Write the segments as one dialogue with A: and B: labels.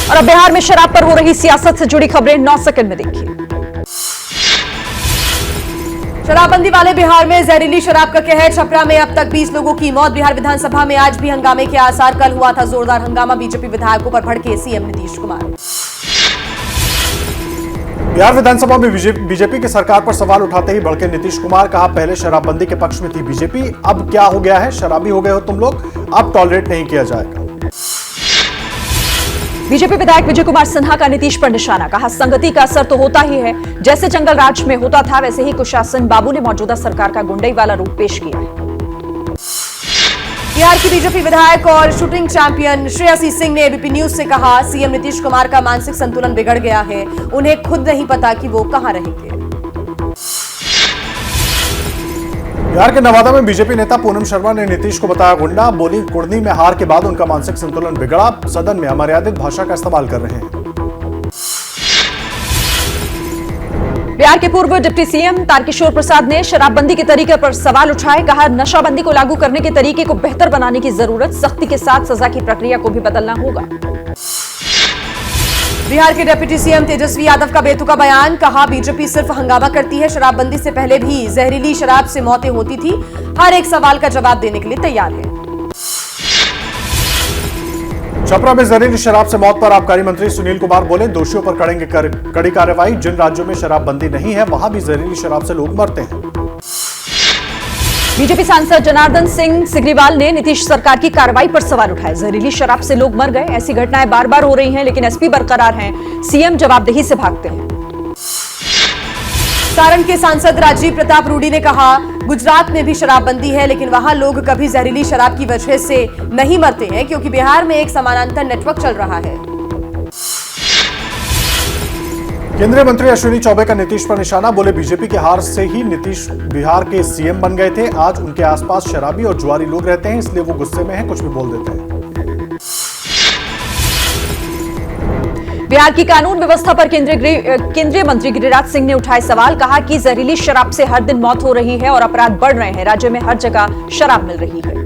A: और अब बिहार में शराब पर हो रही सियासत से जुड़ी खबरें 9 सेकंड में देखिए।
B: शराबबंदी वाले बिहार में जहरीली शराब का कहर। छपरा में अब तक 20 लोगों की मौत। बिहार विधानसभा में आज भी हंगामे के आसार। कल हुआ था जोरदार हंगामा। बीजेपी विधायकों पर भड़के सीएम नीतीश कुमार।
C: बिहार विधानसभा में बीजेपी की सरकार पर सवाल उठाते ही भड़के नीतीश कुमार। कहा, पहले शराबबंदी के पक्ष में थी बीजेपी, अब क्या हो गया है? शराबी हो गए हो तुम लोग, अब टॉलरेट नहीं किया जाएगा।
A: बीजेपी विधायक विजय कुमार सिन्हा का नीतीश पर निशाना। कहा, संगति का असर तो होता ही है, जैसे जंगल राज में होता था वैसे ही कुशासन बाबू ने मौजूदा सरकार का गुंडई वाला रूप पेश किया है।
B: बिहार की बीजेपी विधायक और शूटिंग चैंपियन श्रेयसी सिंह ने एबीपी न्यूज से कहा, सीएम नीतीश कुमार का मानसिक संतुलन बिगड़ गया है, उन्हें खुद नहीं पता कि वो कहां रहेंगे।
C: बिहार के नवादा में बीजेपी नेता पूनम शर्मा ने नीतीश को बताया गुंडा। बोली, कुर्नी में हार के बाद उनका मानसिक संतुलन बिगड़ा, सदन में अमर्यादित भाषा का इस्तेमाल कर रहे हैं।
A: बिहार के पूर्व डिप्टी सीएम तारकिशोर प्रसाद ने शराबबंदी के तरीके पर सवाल उठाए। कहा, नशाबंदी को लागू करने के तरीके को बेहतर बनाने की जरूरत, सख्ती के साथ सजा की प्रक्रिया को भी बदलना होगा।
B: बिहार के डिप्टी सीएम तेजस्वी यादव का बेतुका बयान। कहा, बीजेपी सिर्फ हंगामा करती है, शराबबंदी से पहले भी जहरीली शराब से मौतें होती थी, हर एक सवाल का जवाब देने के लिए तैयार है।
C: छपरा में जहरीली शराब से मौत पर आबकारी मंत्री सुनील कुमार बोले, दोषियों पर करेंगे कड़ी कार्रवाई। जिन राज्यों में शराबबंदी नहीं है वहां भी जहरीली शराब से लोग मरते हैं।
A: बीजेपी सांसद जनार्दन सिंह सिग्रीवाल ने नीतीश सरकार की कार्रवाई पर सवाल उठाए। जहरीली शराब से लोग मर गए, ऐसी घटनाएं बार बार हो रही हैं, लेकिन एसपी बरकरार हैं, सीएम जवाबदेही से भागते हैं।
B: सारण के सांसद राजीव प्रताप रूडी ने कहा, गुजरात में भी शराबबंदी है, लेकिन वहां लोग कभी जहरीली शराब की वजह से नहीं मरते हैं, क्योंकि बिहार में एक समानांतर नेटवर्क चल रहा है।
C: केंद्रीय मंत्री अश्विनी चौबे का नीतीश पर निशाना। बोले, बीजेपी की हार से ही नीतीश बिहार के सीएम बन गए थे। आज उनके आसपास शराबी और जुआरी लोग रहते हैं, इसलिए वो गुस्से में हैं, कुछ भी बोल देते हैं।
A: बिहार की कानून व्यवस्था पर केंद्रीय मंत्री गिरिराज सिंह ने उठाए सवाल। कहा कि जहरीली शराब से हर दिन मौत हो रही है और अपराध बढ़ रहे हैं, राज्य में हर जगह शराब मिल रही है।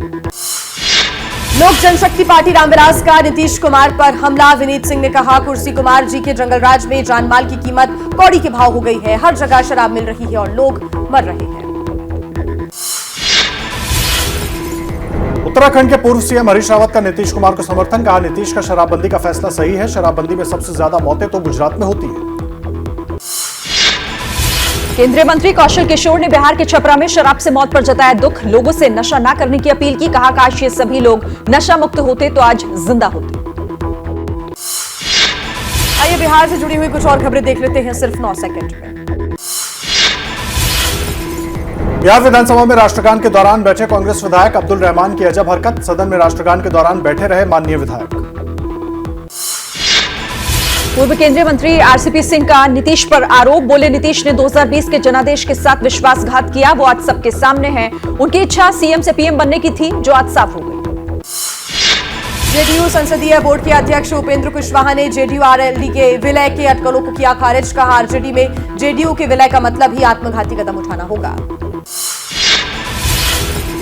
B: लोक जनशक्ति पार्टी रामविलास का नीतीश कुमार पर हमला। विनीत सिंह ने कहा, कुर्सी कुमार जी के जंगलराज में जानमाल की कीमत कौड़ी के भाव हो गई है, हर जगह शराब मिल रही है और लोग मर रहे हैं।
C: उत्तराखंड के पूर्व सीएम हरीश रावत का नीतीश कुमार को समर्थन। कहा, नीतीश का शराबबंदी का फैसला सही है, शराबबंदी में सबसे ज्यादा मौतें तो गुजरात में होती है।
A: केंद्रीय मंत्री कौशल किशोर ने बिहार के छपरा में शराब से मौत पर जताया दुख, लोगों से नशा न करने की अपील की। कहा, काश ये सभी लोग नशा मुक्त होते तो आज जिंदा होते।
B: आइए बिहार से जुड़ी हुई कुछ और खबरें देख लेते हैं सिर्फ 9 सेकंड में।
C: बिहार विधानसभा में राष्ट्रगान के दौरान बैठे कांग्रेस विधायक अब्दुल रहमान की अजब हरकत। सदन में राष्ट्रगान के दौरान बैठे रहे माननीय विधायक।
A: पूर्व केंद्रीय मंत्री आरसीपी सिंह का नीतीश पर आरोप। बोले, नीतीश ने 2020 के जनादेश के साथ विश्वासघात किया, वो आज सबके सामने है। उनकी इच्छा सीएम से पीएम बनने की थी, जो आज साफ हो गई।
B: जेडीयू संसदीय बोर्ड के अध्यक्ष उपेंद्र कुशवाहा ने जेडीयू आरएलडी के विलय के अटकलों को किया खारिज। कहा, आरजेडी में जेडीयू के विलय का मतलब ही आत्मघाती कदम उठाना होगा।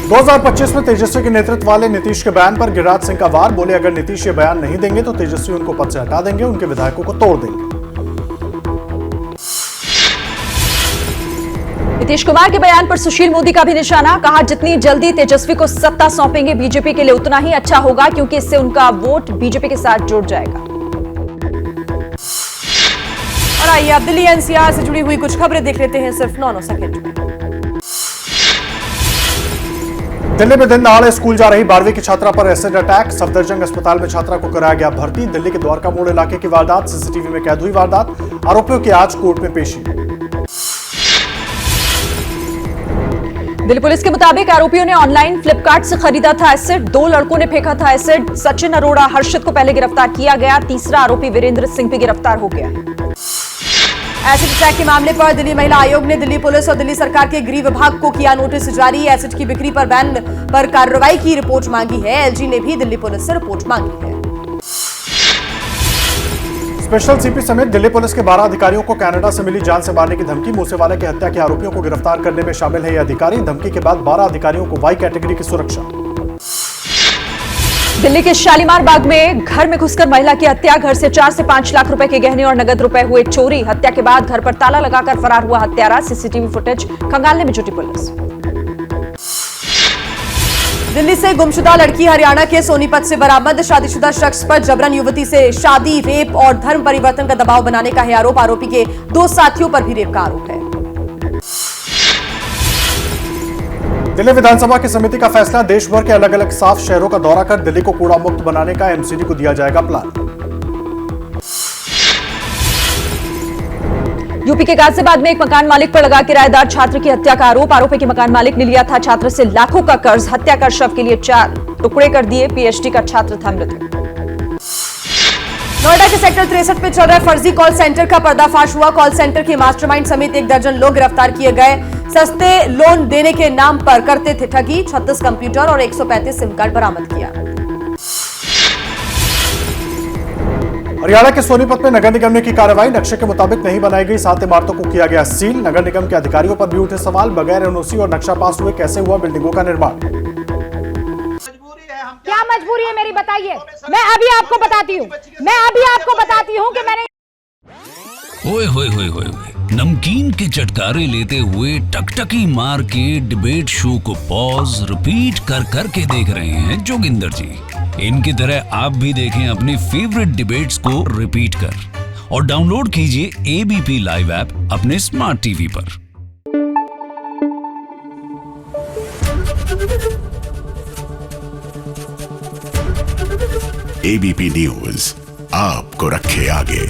C: 2025 में तेजस्वी के नेतृत्व वाले नीतीश के बयान पर गिरिराज सिंह का वार। बोले, अगर नीतीश ये बयान नहीं देंगे तो तेजस्वी उनको पद से हटा देंगे, उनके विधायकों को तोड़ देंगे।
A: नीतीश कुमार के बयान पर सुशील मोदी का भी निशाना। कहा, जितनी जल्दी तेजस्वी को सत्ता सौंपेंगे बीजेपी के लिए उतना ही अच्छा होगा, क्योंकि इससे उनका वोट बीजेपी के साथ जुड़ जाएगा।
B: और आइए अब दिल्ली एनसीआर से जुड़ी हुई कुछ खबरें देख लेते हैं सिर्फ 9 सेकंड में।
C: दिल्ली में दिन दहाड़े स्कूल जा रही 12वीं की छात्रा पर एसिड अटैक। सफदरजंग अस्पताल में छात्रा को कराया गया भर्ती। दिल्ली के द्वारका मोड़ इलाके की वारदात, सीसीटीवी में कैद हुई वारदात। आरोपियों की आज कोर्ट में पेशी।
A: दिल्ली पुलिस के मुताबिक आरोपियों ने ऑनलाइन फ्लिपकार्ट से खरीदा था एसिड। 2 लड़कों ने फेंका था एसिड। सचिन अरोड़ा हर्षित को पहले गिरफ्तार किया गया, तीसरा आरोपी वीरेंद्र सिंह भी गिरफ्तार हो गया।
B: एसिड अटैक के मामले पर दिल्ली महिला आयोग ने दिल्ली पुलिस और दिल्ली सरकार के गृह विभाग को किया नोटिस जारी। एसिड की बिक्री पर बैन पर कार्रवाई की रिपोर्ट मांगी है। एलजी ने भी दिल्ली पुलिस से रिपोर्ट मांगी है।
C: स्पेशल सीपी समेत दिल्ली पुलिस के 12 अधिकारियों को कनाडा से मिली जान से मारने की धमकी। मूसेवाला की हत्या के आरोपियों को गिरफ्तार करने में शामिल है ये अधिकारी। धमकी के बाद 12 अधिकारियों को वाई कैटेगरी की सुरक्षा।
A: दिल्ली के शालीमार बाग में घर में घुसकर महिला की हत्या, घर से 4 से 5 लाख रुपए के गहने और नगद रुपए हुए चोरी। हत्या के बाद घर पर ताला लगाकर फरार हुआ हत्यारा, सीसीटीवी फुटेज खंगालने में जुटी पुलिस।
B: दिल्ली से गुमशुदा लड़की हरियाणा के सोनीपत से बरामद, शादीशुदा शख्स पर जबरन युवती से शादी, रेप और धर्म परिवर्तन का दबाव बनाने का है आरोप। आरोपी के 2 साथियों पर भी रेप का आरोप है।
C: दिल्ली विधानसभा की समिति का फैसला, देश भर के अलग अलग साफ शहरों का दौरा कर दिल्ली को कूड़ा मुक्त बनाने का एमसीडी को दिया जाएगा प्लान।
A: यूपी के गाजियाबाद में एक मकान मालिक पर लगा किराएदार छात्र की हत्या का आरोप। आरोप है कि मकान मालिक ने लिया था छात्र से लाखों का कर्ज, हत्या कर शव के लिए 4 टुकड़े कर दिए। पीएचडी का छात्र था मृतक।
B: नोएडा के सेक्टर 63 में चल रहे फर्जी कॉल सेंटर का पर्दाफाश हुआ। कॉल सेंटर के मास्टरमाइंड समेत 1 दर्जन लोग गिरफ्तार किए गए। सस्ते लोन देने के नाम पर करते थे ठगी। 36 कंप्यूटर और 135 सिम कार्ड बरामद किया।
C: हरियाणा के सोनीपत में नगर निगम ने की कार्रवाई, नक्शे के मुताबिक नहीं बनाई गई 7 इमारतों को किया गया सील। नगर निगम के अधिकारियों पर भी उठे सवाल, बगैर एनओसी और नक्शा पास हुए कैसे हुआ बिल्डिंगों का निर्माण।
D: क्या मजबूरी है मेरी, बताइए। मैं अभी आपको बताती हूँ कि मैंने
E: ओए होए होए होए नमकीन के चटकारे लेते हुए टकटकी मार के डिबेट शो को पॉज रिपीट कर करके देख रहे हैं जोगिंदर जी। इनकी तरह आप भी देखें अपनी फेवरेट डिबेट्स को रिपीट कर और डाउनलोड कीजिए एबीपी लाइव ऐप अपने स्मार्ट टीवी पर।
F: एबीपी न्यूज आपको रखे आगे।